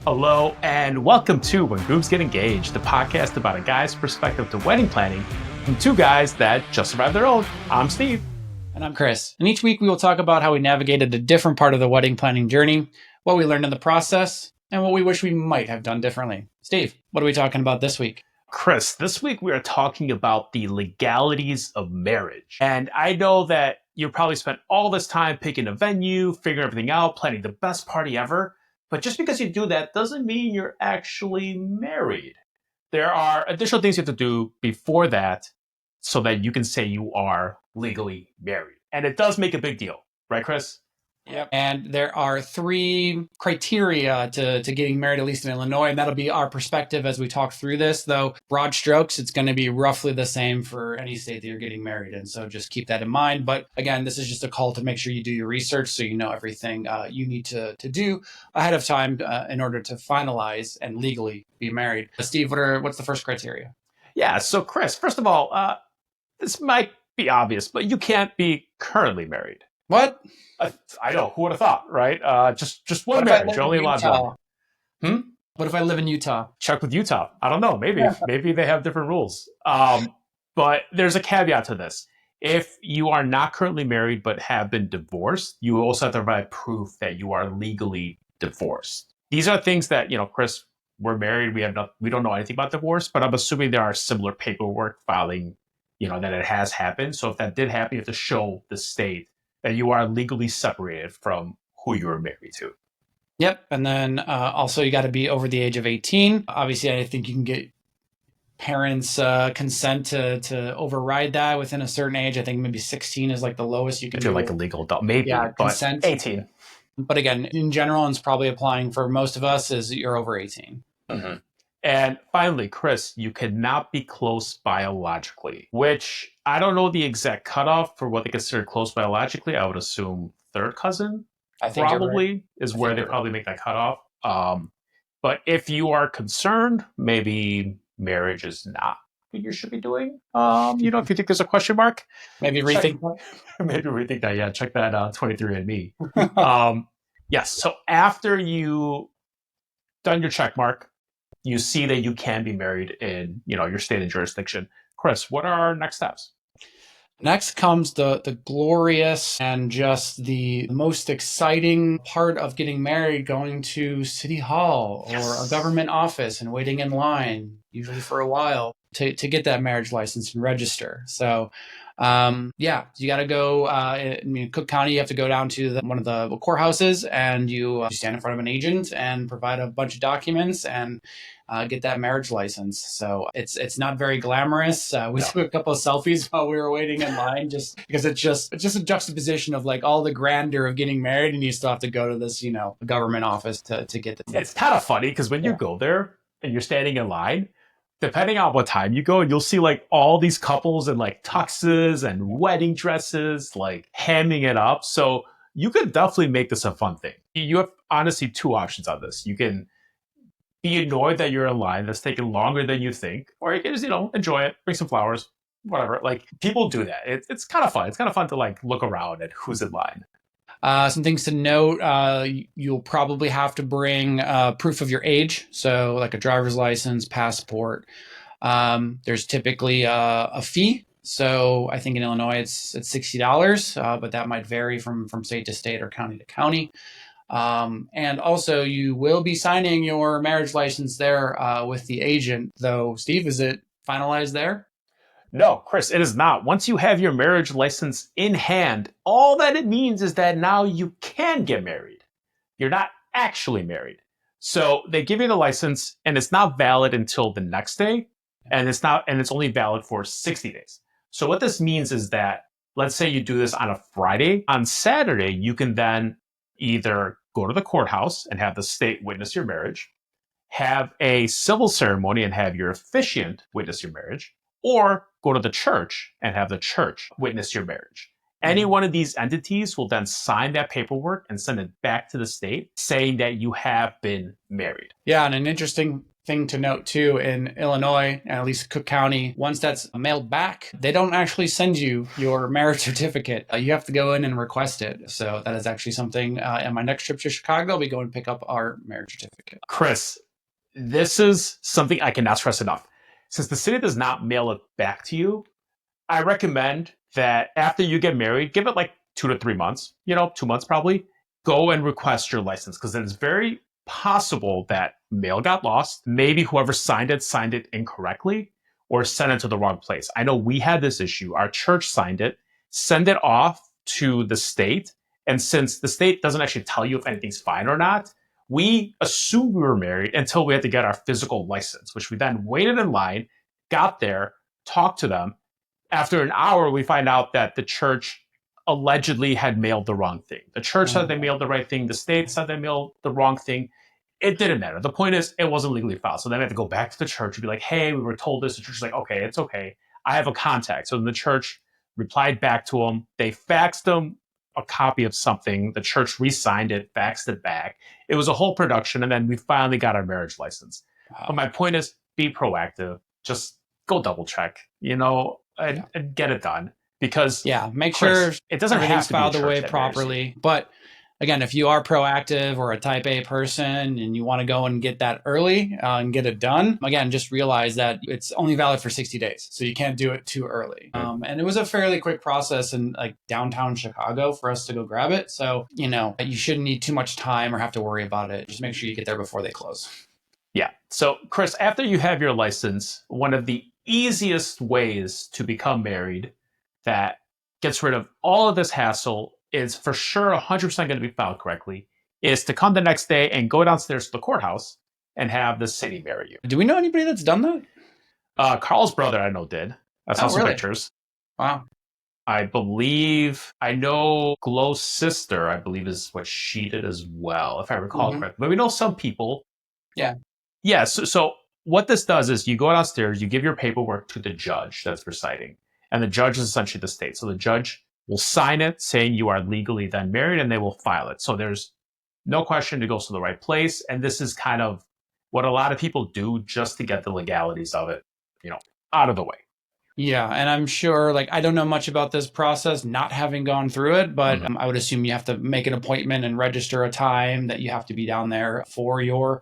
Hello, and welcome to When Grooms Get Engaged, the podcast about a guy's perspective to wedding planning from two guys that just survived their own. I'm Steve. And I'm Chris. And each week we will talk about how we navigated a different part of the wedding planning journey, what we learned in the process, and what we wish we might have done differently. Steve, what are we talking about this week? Chris, this week we are talking about the legalities of marriage. And I know that you probably spent all this time picking a venue, figuring everything out, planning the best party ever. But just because you do that doesn't mean you're actually married. There are additional things you have to do before that so that you can say you are legally married. And it does make a big deal, right, Chris? Yep. And there are 3 criteria to getting married, at least in Illinois, and that'll be our perspective as we talk through this. Though, broad strokes, it's going to be roughly the same for any state that you're getting married in. So just keep that in mind. But again, this is just a call to make sure you do your research so you know everything you need to do ahead of time in order to finalize and legally be married. Steve, what's the first criteria? Yeah, so Chris, first of all, this might be obvious, but you can't be currently married. What? I know. Who would have thought, right? Just one marriage. You're only allowed one. What if I live in Utah? Check with Utah. I don't know. Maybe they have different rules. But there's a caveat to this. If you are not currently married but have been divorced, you also have to provide proof that you are legally divorced. These are things that, Chris, we're married. We don't know anything about divorce, but I'm assuming there are similar paperwork filing, that it has happened. So if that did happen, you have to show the state that you are legally separated from who you were married to. Yep. And then also you got to be over the age of 18. Obviously, I think you can get parents' consent to override that within a certain age. I think maybe 16 is like the lowest you can do. If you're like a legal adult, maybe. Yeah, consent. 18. But again, in general, and it's probably applying for most of us, is you're over 18. Mm-hmm. And finally, Chris, you cannot be close biologically, which I don't know the exact cutoff for what they consider close biologically. I would assume third cousin probably is where they probably make that cutoff. But if you are concerned, maybe marriage is not what you should be doing. If you think there's a question mark, maybe rethink that. Yeah, check that 23andMe. Yes. So after you done your check mark, you see that you can be married in, your state and jurisdiction. Chris, what are our next steps? Next comes the glorious and just the most exciting part of getting married, going to City Hall or a government office and waiting in line, usually for a while, to get that marriage license and register. So, you got to go, in Cook County, you have to go down to one of the courthouses and you stand in front of an agent and provide a bunch of documents and get that marriage license. So it's not very glamorous. We took a couple of selfies while we were waiting in line, just because it's just a juxtaposition of like all the grandeur of getting married, and you still have to go to this, government office to get the. It's kind of funny because when you go there and you're standing in line, depending on what time you go, you'll see like all these couples in like tuxes and wedding dresses, like hamming it up. So you could definitely make this a fun thing. You have honestly 2 options on this. You can be annoyed that you're in line that's taking longer than you think, or you can just, enjoy it, bring some flowers, whatever. Like, people do that. It's kind of fun. It's kind of fun to like look around at who's in line. Some things to note, you'll probably have to bring proof of your age. So like a driver's license, passport. There's typically a fee. So I think in Illinois it's $60, but that might vary from state to state or county to county. And also you will be signing your marriage license there with the agent, though. Steve, is it finalized there? No, Chris, it is not. Once you have your marriage license in hand, all that it means is that now you can get married. You're not actually married. So they give you the license and it's not valid until the next day, and it's only valid for 60 days. So what this means is that, let's say you do this on a Friday, on Saturday, you can then either go to the courthouse and have the state witness your marriage, have a civil ceremony and have your officiant witness your marriage, or go to the church and have the church witness your marriage. Any one of these entities will then sign that paperwork and send it back to the state saying that you have been married. Yeah, and an interesting thing to note too, in Illinois, at least Cook County, once that's mailed back, they don't actually send you your marriage certificate. You have to go in and request it. So that is actually something. On my next trip to Chicago, I'll be going to pick up our marriage certificate. Chris, this is something I cannot stress enough. Since the city does not mail it back to you, I recommend that after you get married, give it like 2 to 3 months, 2 months probably, go and request your license because it is very possible that mail got lost. Maybe whoever signed it incorrectly or sent it to the wrong place. I know we had this issue. Our church signed it, send it off to the state. And since the state doesn't actually tell you if anything's fine or not, we assumed we were married until we had to get our physical license, which we then waited in line, got there, talked to them. After an hour, we find out that the church allegedly had mailed the wrong thing. The church said they mailed the right thing. The state said they mailed the wrong thing. It didn't matter. The point is, it wasn't legally filed. So then we had to go back to the church and be like, hey, we were told this. The church is like, okay, it's okay. I have a contact. So then the church replied back to them. They faxed them a copy of something. The church re-signed it, faxed it back. It was a whole production. And then we finally got our marriage license. Wow. But my point is, be proactive. Just go double check, and get it done. Because make Chris, sure it doesn't have everything's to be filed a church away that properly. But again, if you are proactive or a type A person and you want to go and get that early and get it done, again, just realize that it's only valid for 60 days. So you can't do it too early. And it was a fairly quick process in like downtown Chicago for us to go grab it. So, you shouldn't need too much time or have to worry about it. Just make sure you get there before they close. Yeah. So, Chris, after you have your license, one of the easiest ways to become married that gets rid of all of this hassle is for sure 100% going to be filed correctly is to come the next day and go downstairs to the courthouse and have the city marry you. Do we know anybody that's done that? Carl's brother, I know, did. I saw some really? pictures. Wow. I know Glow's sister, I believe, is what she did as well, if I recall correctly. But we know some people. Yeah. Yeah. So what this does is you go downstairs, you give your paperwork to the judge that's presiding. And the judge is essentially the state. So the judge will sign it saying you are legally then married and they will file it. So there's no question it goes to the right place. And this is kind of what a lot of people do just to get the legalities of it, out of the way. Yeah. And I'm sure, I don't know much about this process, not having gone through it, but I would assume you have to make an appointment and register a time that you have to be down there for your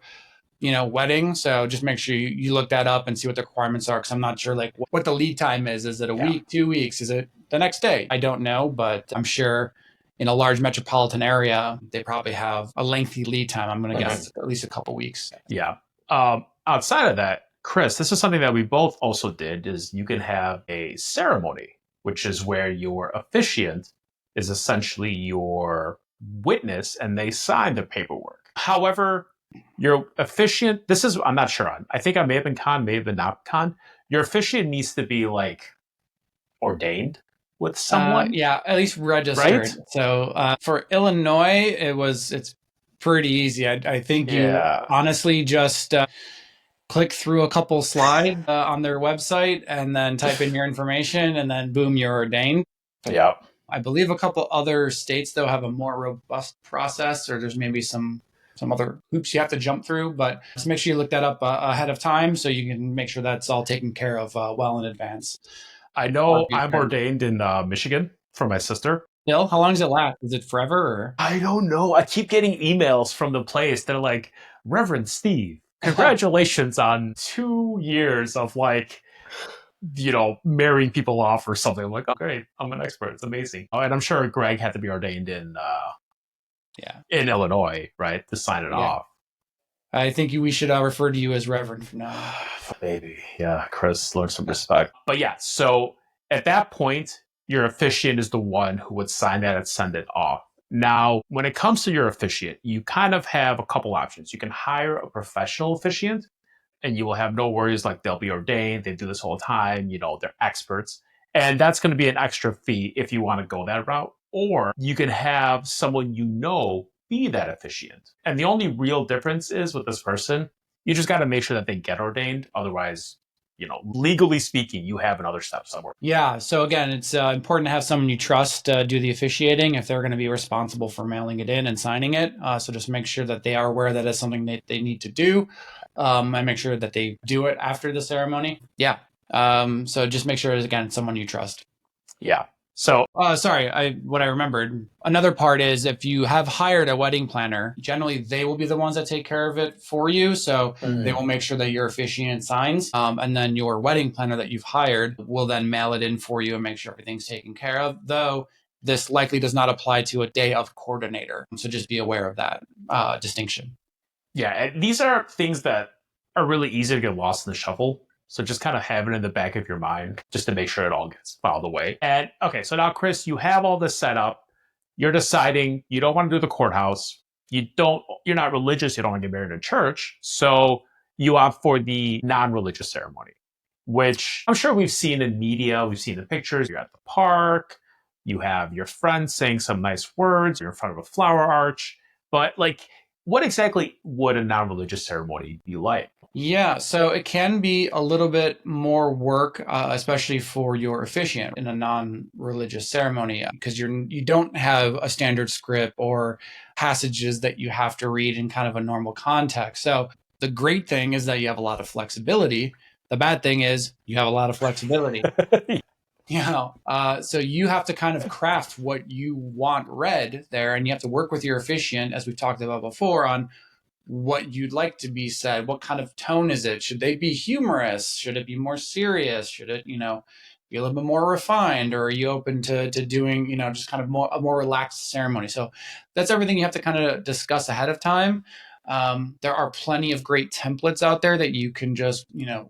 wedding. So just make sure you look that up and see what the requirements are. Cause I'm not sure what the lead time is. Is it a week, 2 weeks? Is it the next day? I don't know, but I'm sure in a large metropolitan area, they probably have a lengthy lead time. I'm going to guess at least a couple weeks. Yeah. Outside of that, Chris, this is something that we both also did is you can have a ceremony, which is where your officiant is essentially your witness and they sign the paperwork. However, your officiant, I'm not sure on. I think I may have been con, may have been not con. Your officiant needs to be ordained with someone. Yeah, at least registered. Right? So for Illinois, it's pretty easy. I think you honestly just click through a couple slides on their website and then type in your information and then boom, you're ordained. Yeah. I believe a couple other states, though, have a more robust process, or there's maybe some other hoops you have to jump through, but just make sure you look that up ahead of time so you can make sure that's all taken care of well in advance. I know I'm ordained in Michigan for my sister. Bill, how long does it last? Is it forever? Or? I don't know. I keep getting emails from the place. They're like, Reverend Steve, congratulations on 2 years of marrying people off or something. I'm like, oh, great. I'm an expert. It's amazing. Oh, and I'm sure Greg had to be ordained in Illinois, right, to sign it off. I think we should refer to you as Reverend from now on. Maybe. Yeah, Chris, learn some respect. But yeah, so at that point, your officiant is the one who would sign that and send it off. Now, when it comes to your officiant, you kind of have a couple options. You can hire a professional officiant, and you will have no worries, they'll be ordained, they do this all the time, they're experts. And that's going to be an extra fee if you want to go that route. Or you can have someone be that officiant. And the only real difference is with this person, you just got to make sure that they get ordained. Otherwise, legally speaking, you have another step somewhere. Yeah. So again, it's important to have someone you trust do the officiating if they're going to be responsible for mailing it in and signing it. So just make sure that they are aware that it's something that they need to do, and make sure that they do it after the ceremony. Yeah. So just make sure it's, again, someone you trust. Yeah. So, what I remembered. Another part is if you have hired a wedding planner, generally they will be the ones that take care of it for you. So they will make sure that your officiant signs, and then your wedding planner that you've hired will then mail it in for you and make sure everything's taken care of. Though this likely does not apply to a day of coordinator. So just be aware of that distinction. yeah, and these are things that are really easy to get lost in the shuffle. So just kind of have it in the back of your mind just to make sure it all gets filed away. And okay, so now, Chris, you have all this set up. You're deciding you don't want to do the courthouse. You're not religious. You don't want to get married in church. So you opt for the non-religious ceremony, which I'm sure we've seen in media. We've seen the pictures. You're at the park. You have your friends saying some nice words. You're in front of a flower arch. But like, what exactly would a non-religious ceremony be like? Yeah, so it can be a little bit more work, especially for your officiant in a non-religious ceremony, because you don't have a standard script or passages that you have to read in kind of a normal context. So the great thing is that you have a lot of flexibility. The bad thing is you have a lot of flexibility. So you have to kind of craft what you want read there, and you have to work with your officiant, as we've talked about before, on what you'd like to be said. What kind of tone is it? Should they be humorous? Should it be more serious? Should it, be a little bit more refined? Or are you open to doing, just kind of a more relaxed ceremony? So that's everything you have to kind of discuss ahead of time. There are plenty of great templates out there that you can just,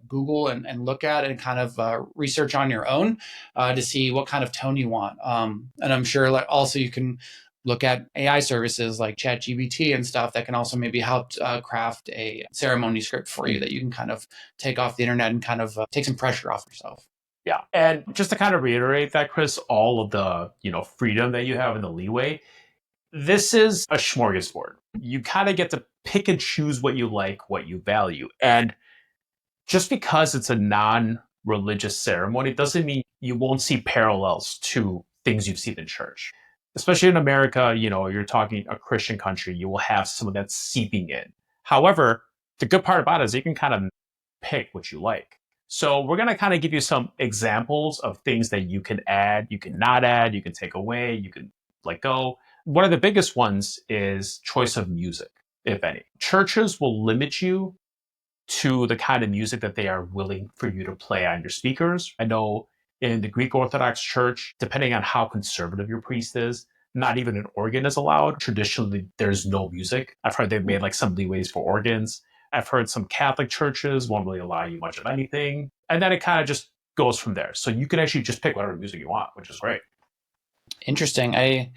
Google and look at and kind of research on your own to see what kind of tone you want. And I'm sure also you can look at AI services like ChatGPT and stuff that can also maybe help craft a ceremony script for you that you can kind of take off the internet and kind of take some pressure off yourself. Yeah. And just to kind of reiterate that, Chris, all of the, freedom that you have and the leeway, this is a smorgasbord. You kind of get to pick and choose what you like, what you value. And just because it's a non-religious ceremony doesn't mean you won't see parallels to things you've seen in church. Especially in America, you're talking a Christian country, you will have some of that seeping in. However, the good part about it is you can kind of pick what you like. So we're going to kind of give you some examples of things that you can add, you can not add, you can take away, you can let go. One of the biggest ones is choice of music, if any. Churches will limit you to the kind of music that they are willing for you to play on your speakers. I know in the Greek Orthodox Church, depending on how conservative your priest is, not even an organ is allowed. Traditionally, there's no music. I've heard they've made like some leeways for organs. I've heard some Catholic churches won't really allow you much of anything. And then it kind of just goes from there. So you can actually just pick whatever music you want, which is great. Interesting. I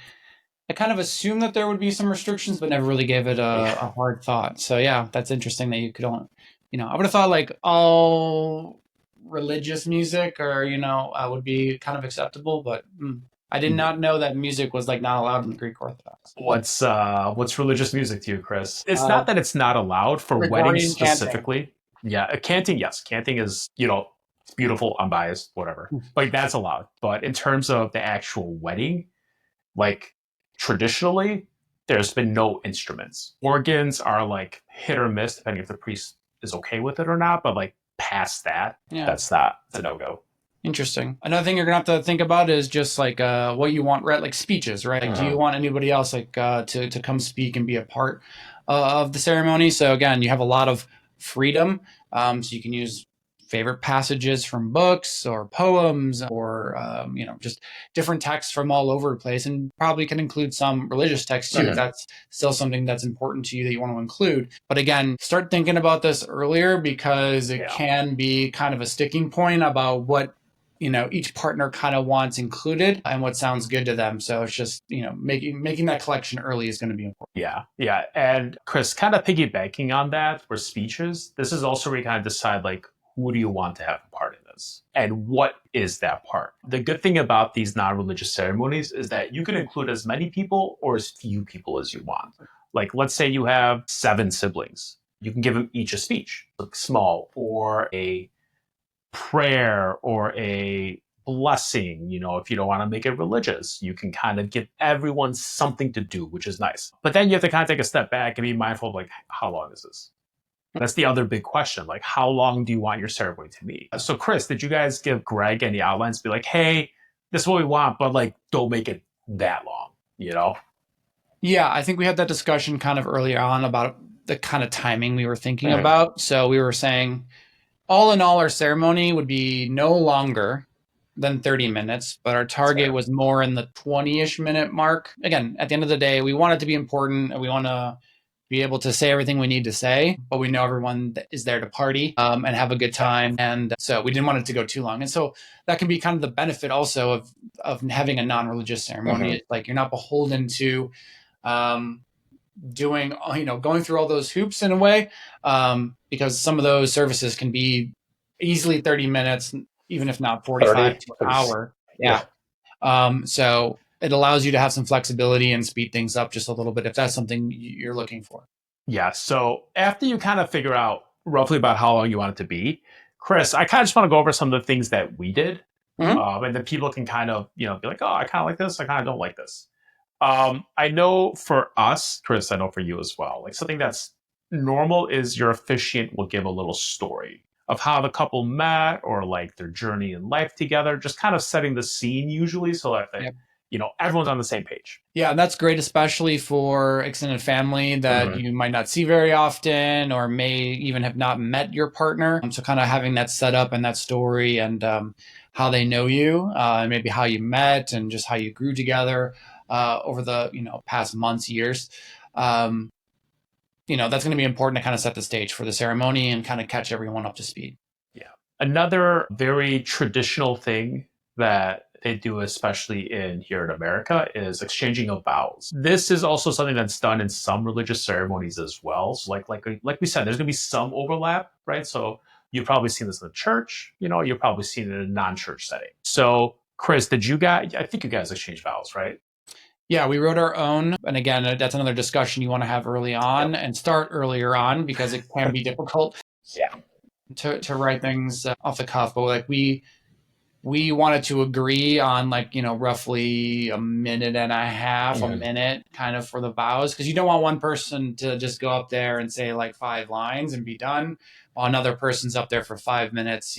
kind of assumed that there would be some restrictions, but never really gave it a hard thought. So yeah, that's interesting that you could only, I would have thought like all religious music or, would be kind of acceptable, but I did not know that music was like not allowed in the Greek Orthodox. What's religious music to you, Chris? It's not that it's not allowed for weddings specifically. Canting. Yeah, canting, yes. Canting is, it's beautiful, unbiased, whatever. Like that's allowed. But in terms of the actual wedding, like traditionally, there's been no instruments. Organs are like hit or miss, depending if the priest is okay with it or not. But like past that, that's a no-go. Interesting. Another thing you're gonna have to think about is just like what you want, right? Like speeches, right? Like, do you want anybody else like to come speak and be a part of the ceremony? So again, you have a lot of freedom, so you can use favorite passages from books or poems or just different texts from all over the place, and probably can include some religious texts too. If that's still something that's important to you that you want to include. But again, start thinking about this earlier because it can be kind of a sticking point about what each partner kind of wants included and what sounds good to them. So it's just, making that collection early is going to be important. Yeah. And Chris, kind of piggybacking on that for speeches, this is also where you kind of decide like, who do you want to have a part in this? And what is that part? The good thing about these non-religious ceremonies is that you can include as many people or as few people as you want. Like, let's say you have 7 siblings. You can give them each a speech, like small or a prayer or a blessing. If you don't want to make it religious, you can kind of give everyone something to do, which is nice. But then you have to kind of take a step back and be mindful of like, how long is this? That's the other big question. Like, how long do you want your ceremony to be? So, Chris, did you guys give Greg any outlines? Be like, hey, this is what we want, but like, don't make it that long, Yeah, I think we had that discussion kind of early on about the kind of timing we were thinking Mhm. about. So we were saying, all in all, our ceremony would be no longer than 30 minutes, but our target Fair. was more in the 20-ish minute mark. Again, at the end of the day, we want it to be important and we want to be able to say everything we need to say, but we know everyone is there to party and have a good time. And so we didn't want it to go too long. And so that can be kind of the benefit also of having a non-religious ceremony. Mhm. It's like you're not beholden to um, doing, going through all those hoops in a way, because some of those services can be easily 30 minutes, even if not 45 30. to an hour. Yeah. Yeah. So it allows you to have some flexibility and speed things up just a little bit if that's something you're looking for. Yeah. So after you kind of figure out roughly about how long you want it to be, Chris, I kind of just want to go over some of the things that we did. Mhm. And then people can kind of, be like, oh, I kind of like this. I kind of don't like this. I know for us, Chris, I know for you as well, like something that's normal is your officiant will give a little story of how the couple met or like their journey in life together, just kind of setting the scene usually so that Yep. everyone's on the same page. Yeah, and that's great, especially for extended family that Mhm. you might not see very often or may even have not met your partner. So, kind of having that set up and that story and how they know you, and maybe how you met and just how you grew together over the past months, years. Um, that's going to be important to kind of set the stage for the ceremony and kind of catch everyone up to speed. Yeah. Another very traditional thing that they do, especially in here in America, is exchanging of vows. This is also something that's done in some religious ceremonies as well. So, like we said, there's going to be some overlap, right? So you've probably seen this in the church. You've probably seen it in a non-church setting. So, Chris, did you guys? I think you guys exchange vows, right? Yeah, we wrote our own. And again, that's another discussion you want to have early on Yep. and start earlier on because it can be difficult Yeah. to write things off the cuff. But like we wanted to agree on like roughly a minute and a half, a Mhm. minute kind of for the vows, because you don't want one person to just go up there and say like 5 lines and be done while another person's up there for 5 minutes,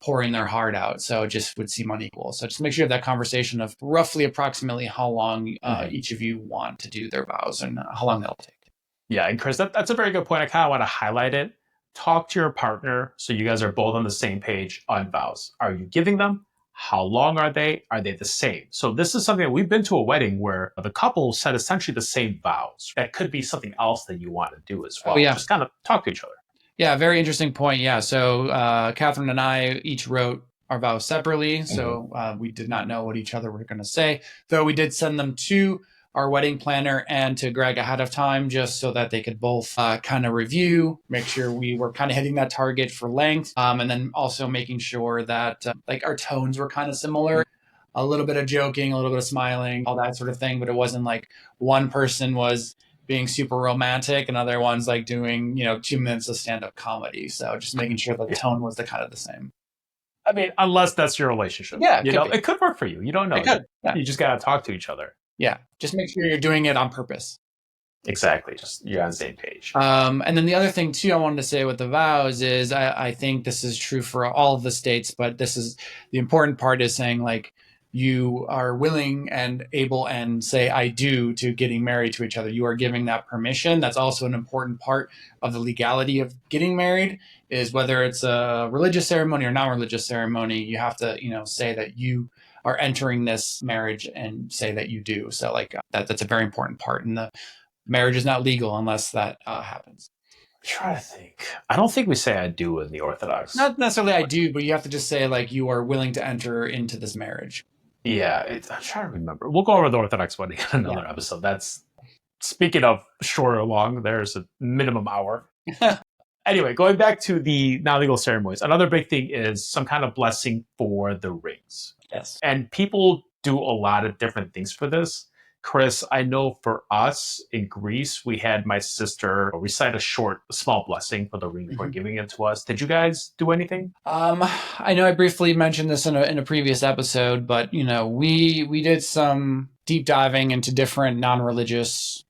pouring their heart out. So it just would seem unequal. So just make sure you have that conversation of roughly approximately how long Mhm. each of you want to do their vows and how long they'll take. Yeah, and Chris, that's a very good point. I kind of want to highlight it. Talk to your partner so you guys are both on the same page on vows. Are you giving them? How long are they? Are they the same? So this is something that we've been to a wedding where the couple said essentially the same vows. That could be something else that you want to do as Oh well. yeah. Just kind of talk to each other. Yeah, very interesting point. Yeah, so Catherine and I each wrote our vows separately, Mhm. so we did not know what each other were going to say. Though we did send them to our wedding planner and to Greg ahead of time, just so that they could both kind of review, make sure we were kind of hitting that target for length, and then also making sure that like our tones were kind of similar. A little bit of joking, a little bit of smiling, all that sort of thing, but it wasn't like one person was being super romantic and other ones like doing 2 minutes of stand-up comedy, so just making sure the Yeah. tone was the kind of the same. I mean, unless that's your relationship. Yeah, it could be. It could work for you. You don't know. It could. Yeah. You just got to talk to each other. Yeah, just make sure you're doing it on purpose. Exactly. Just you're on the same page. And then the other thing too I wanted to say with the vows is I think this is true for all of the states, but this is the important part is saying like you are willing and able and say I do to getting married to each other. You are giving that permission. That's also an important part of the legality of getting married is whether it's a religious ceremony or non-religious ceremony, you have to, say that you are entering this marriage and say that you do. So like that's a very important part. And the marriage is not legal unless that happens. I'm trying to think. I don't think we say I do in the Orthodox. Not necessarily I do, but you have to just say like you are willing to enter into this marriage. Yeah, I'm trying to remember. We'll go over the Orthodox wedding in another episode. That's speaking of short or long, there's a minimum hour. Anyway, going back to the non-legal ceremonies, another big thing is some kind of blessing for the rings. Yes. And people do a lot of different things for this. Chris, I know for us in Greece, we had my sister recite a small blessing for the ring before Mhm. giving it to us. Did you guys do anything? I know I briefly mentioned this in a previous episode, but we did some deep diving into different non-religious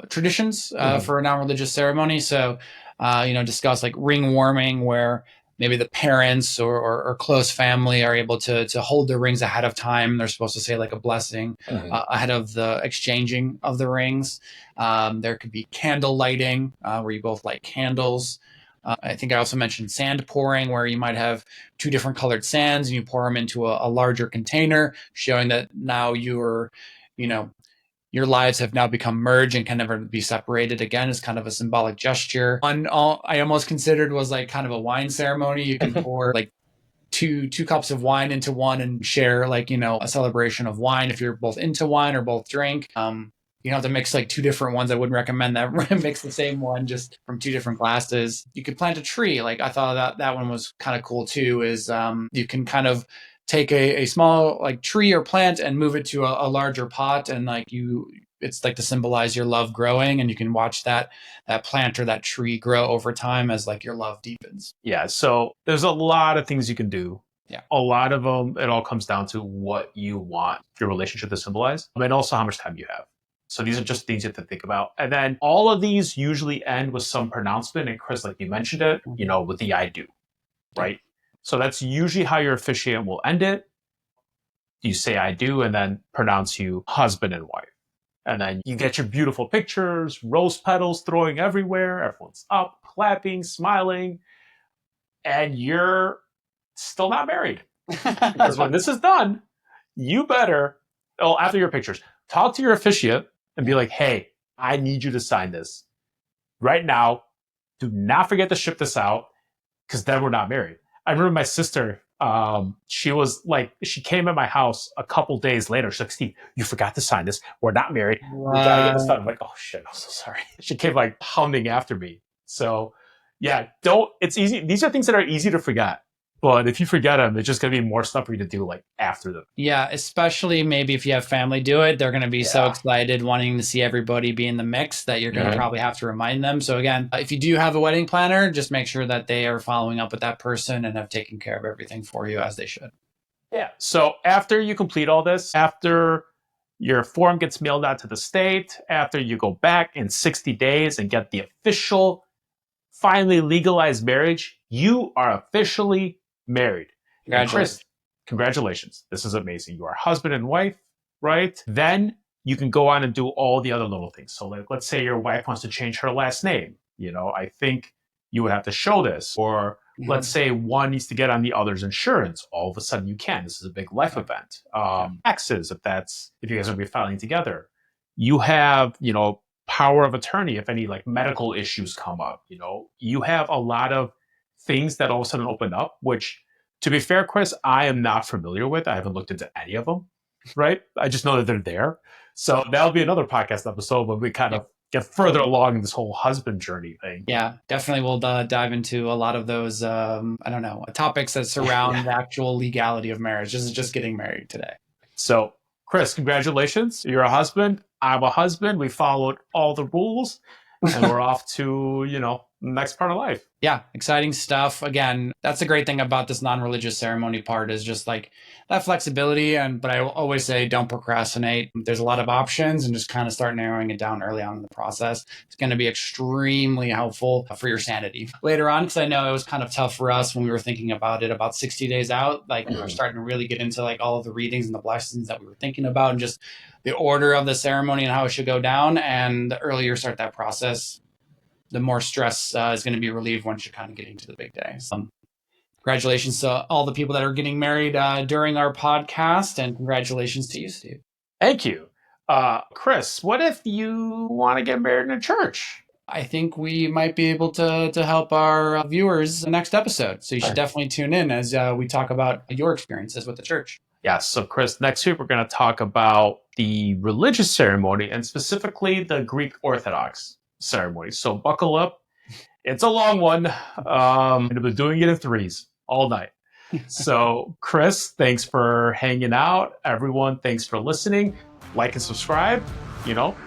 traditions Mhm. for a non-religious ceremony. So, discuss like ring warming, where maybe the parents or close family are able to hold the rings ahead of time. They're supposed to say like a blessing Mhm. ahead of the exchanging of the rings. There could be candle lighting, where you both light candles. I think I also mentioned sand pouring, where you might have two different colored sands and you pour them into a larger container, showing that now you're, you know, your lives have now become merged and can never be separated again, is kind of a symbolic gesture. One I almost considered was like kind of a wine ceremony. You can pour like two cups of wine into one and share like a celebration of wine if you're both into wine or both drink. You don't have to mix like two different ones. I wouldn't recommend that. Mix the same one just from two different glasses. You could plant a tree. Like I thought that one was kind of cool too. Is you can kind of take a small like tree or plant and move it to a larger pot, and it's like to symbolize your love growing, and you can watch that plant or that tree grow over time as like your love deepens. Yeah, so there's a lot of things you can do. Yeah. A lot of them, it all comes down to what you want your relationship to symbolize, and also how much time you have. So these are just things you have to think about. And then all of these usually end with some pronouncement. And Chris, like you mentioned it, with the I do, Yeah. right? So that's usually how your officiant will end it. You say I do and then pronounce you husband and wife. And then you get your beautiful pictures, rose petals throwing everywhere. Everyone's up, clapping, smiling, and you're still not married. Because when this is done, you better, after your pictures, talk to your officiant and be like, hey, I need you to sign this right now. Do not forget to ship this out because then we're not married. I remember my sister, she came at my house a couple days later. She's like, Steve, you forgot to sign this. We're not married. We got to get this done. I'm like, oh shit, I'm so sorry. She came like pounding after me. So yeah, it's easy. These are things that are easy to forget. But if you forget them, it's just going to be more stuff for you to do like after them. Yeah, especially maybe if you have family do it, they're going to be so Yeah. excited wanting to see everybody be in the mix that you're going to probably have to remind them. So again, if you do have a wedding planner, just make sure that they are following up with that person and have taken care of everything for you as they should. Yeah. So after you complete all this, after your form gets mailed out to the state, after you go back in 60 days and get the official, finally legalized marriage, you are officially married. And Congratulations. Chris, congratulations. This is amazing. You are husband and wife, right? Then you can go on and do all the other little things. So like, let's say your wife wants to change her last name. I think you would have to show this. Or let's say one needs to get on the other's insurance. All of a sudden you can. This is a big life event. Taxes, if you guys are going to be filing together. You have, power of attorney if any like medical issues come up. You have a lot of things that all of a sudden open up, which to be fair, Chris, I am not familiar with. I haven't looked into any of them, right? I just know that they're there. So that'll be another podcast episode when we kind of get further along in this whole husband journey thing. Yeah, definitely. We'll dive into a lot of those, I don't know, topics that surround the actual legality of marriage. This is just getting married today. So, Chris, congratulations. You're a husband. I'm a husband. We followed all the rules and we're off to, next part of life. Yeah, exciting stuff. Again, that's the great thing about this non-religious ceremony part is just like that flexibility. But I always say don't procrastinate. There's a lot of options and just kind of start narrowing it down early on in the process. It's going to be extremely helpful for your sanity later on. Because I know it was kind of tough for us when we were thinking about it about 60 days out. Like we were starting to really get into like all of the readings and the blessings that we were thinking about and just the order of the ceremony and how it should go down. And the earlier you start that process, the more stress is going to be relieved once you're kind of getting to the big day. So congratulations to all the people that are getting married during our podcast, and congratulations to you, Steve. Thank you. Chris, what if you want to get married in a church? I think we might be able to help our viewers the next episode. So you should definitely tune in as we talk about your experiences with the church. Yeah, so Chris, next week we're going to talk about the religious ceremony and specifically the Greek Orthodox ceremony. So buckle up. It's a long one. We'll be doing it in threes all night. So, Chris, thanks for hanging out. Everyone, thanks for listening. Like and subscribe.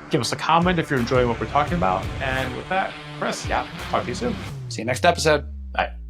Give us a comment if you're enjoying what we're talking about. And with that, Chris, yeah, talk to you soon. See you next episode. Bye.